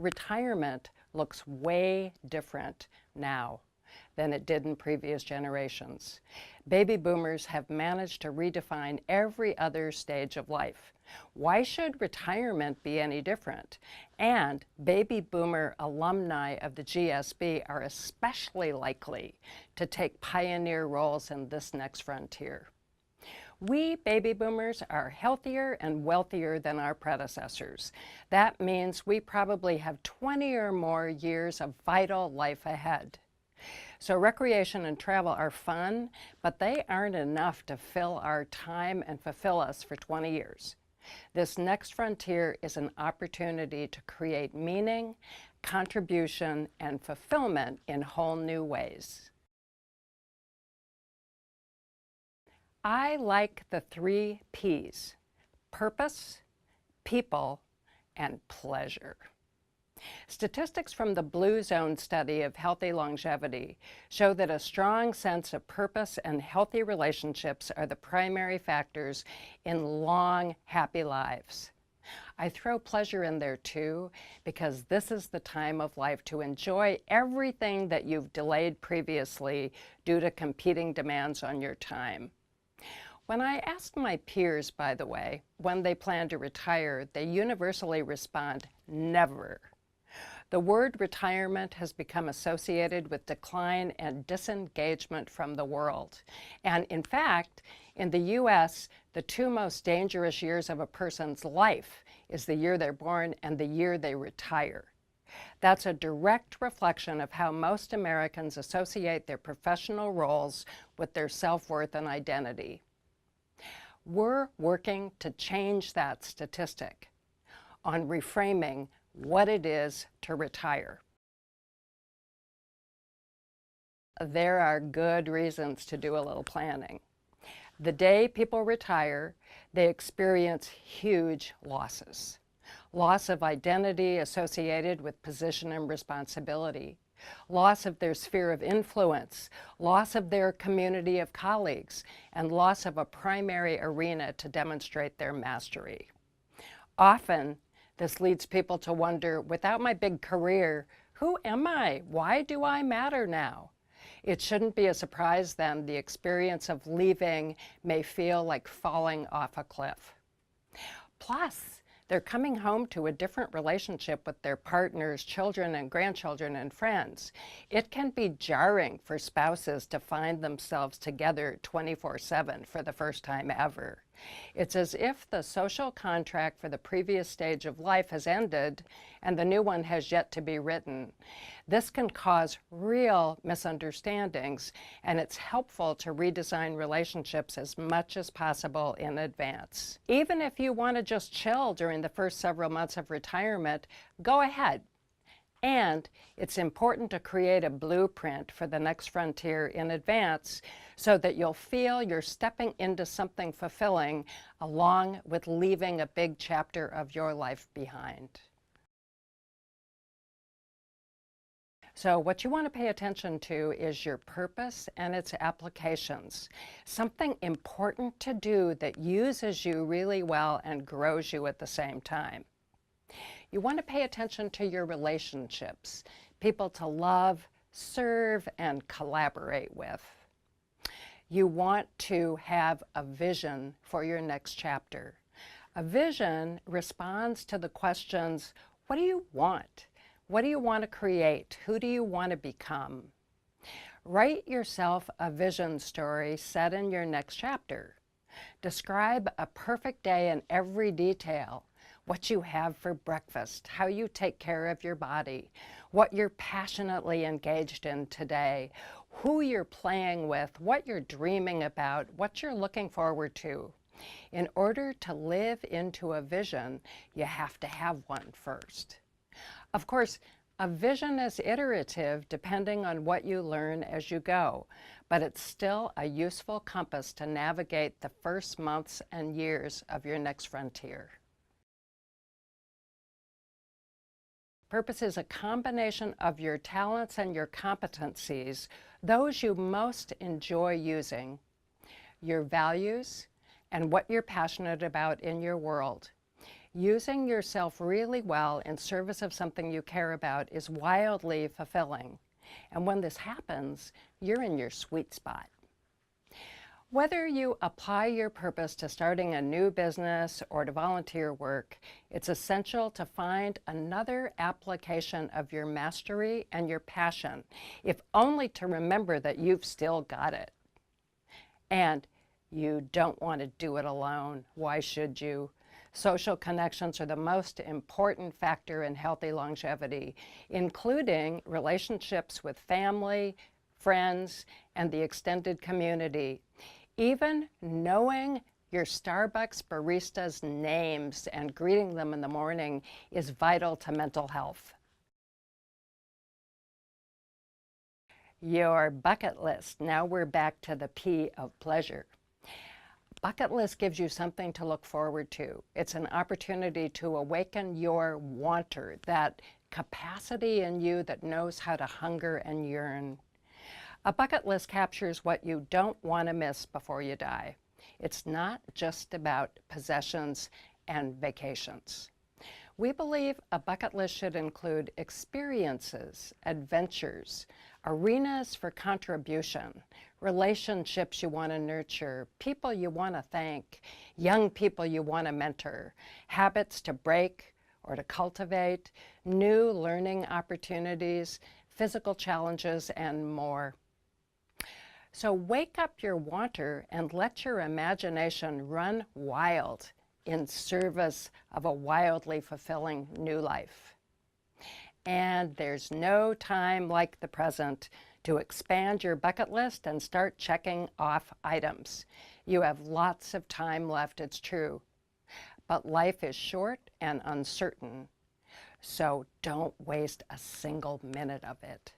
retirement looks way different now than it did in previous generations. Baby boomers have managed to redefine every other stage of life. Why should retirement be any different? And baby boomer alumni of the GSB are especially likely to take pioneer roles in this next frontier. We baby boomers are healthier and wealthier than our predecessors. That means we probably have 20 or more years of vital life ahead. So recreation and travel are fun, but they aren't enough to fill our time and fulfill us for 20 years. This next frontier is an opportunity to create meaning, contribution, and fulfillment in whole new ways. I like the 3 P's: purpose, people, and pleasure. Statistics from the Blue Zone study of healthy longevity show that a strong sense of purpose and healthy relationships are the primary factors in long, happy lives. I throw pleasure in there too, because this is the time of life to enjoy everything that you've delayed previously due to competing demands on your time. When I ask my peers, by the way, when they plan to retire, they universally respond, never. The word retirement has become associated with decline and disengagement from the world. And in fact, in the US, the 2 most dangerous years of a person's life is the year they're born and the year they retire. That's a direct reflection of how most Americans associate their professional roles with their self-worth and identity. We're working to change that statistic on reframing what it is to retire. There are good reasons to do a little planning. The day people retire, they experience huge losses. Loss of identity associated with position and responsibility, loss of their sphere of influence, loss of their community of colleagues, and loss of a primary arena to demonstrate their mastery. Often, this leads people to wonder, without my big career, who am I? Why do I matter now? It shouldn't be a surprise then the experience of leaving may feel like falling off a cliff. Plus, they're coming home to a different relationship with their partners, children and grandchildren and friends. It can be jarring for spouses to find themselves together 24/7 for the first time ever. It's as if the social contract for the previous stage of life has ended and the new one has yet to be written. This can cause real misunderstandings, and it's helpful to redesign relationships as much as possible in advance. Even if you want to just chill during the first several months of retirement, go ahead. And it's important to create a blueprint for the next frontier in advance so that you'll feel you're stepping into something fulfilling along with leaving a big chapter of your life behind. So what you want to pay attention to is your purpose and its applications. Something important to do that uses you really well and grows you at the same time. You want to pay attention to your relationships, people to love, serve, and collaborate with. You want to have a vision for your next chapter. A vision responds to the questions, what do you want? What do you want to create? Who do you want to become? Write yourself a vision story set in your next chapter. Describe a perfect day in every detail. What you have for breakfast, how you take care of your body, what you're passionately engaged in today, who you're playing with, what you're dreaming about, what you're looking forward to. In order to live into a vision, you have to have one first. Of course, a vision is iterative depending on what you learn as you go, but it's still a useful compass to navigate the first months and years of your next frontier. Purpose is a combination of your talents and your competencies, those you most enjoy using, your values, and what you're passionate about in your world. Using yourself really well in service of something you care about is wildly fulfilling. And when this happens, you're in your sweet spot. Whether you apply your purpose to starting a new business or to volunteer work, it's essential to find another application of your mastery and your passion, if only to remember that you've still got it. And you don't want to do it alone. Why should you? Social connections are the most important factor in healthy longevity, including relationships with family, friends, and the extended community. Even knowing your Starbucks barista's names and greeting them in the morning is vital to mental health. Your bucket list. Now we're back to the P of pleasure. Bucket list gives you something to look forward to. It's an opportunity to awaken your wanter, that capacity in you that knows how to hunger and yearn. A bucket list captures what you don't want to miss before you die. It's not just about possessions and vacations. We believe a bucket list should include experiences, adventures, arenas for contribution, relationships you want to nurture, people you want to thank, young people you want to mentor, habits to break or to cultivate, new learning opportunities, physical challenges, and more. So wake up your wanter and let your imagination run wild in service of a wildly fulfilling new life. And there's no time like the present to expand your bucket list and start checking off items. You have lots of time left, it's true, but life is short and uncertain, so don't waste a single minute of it.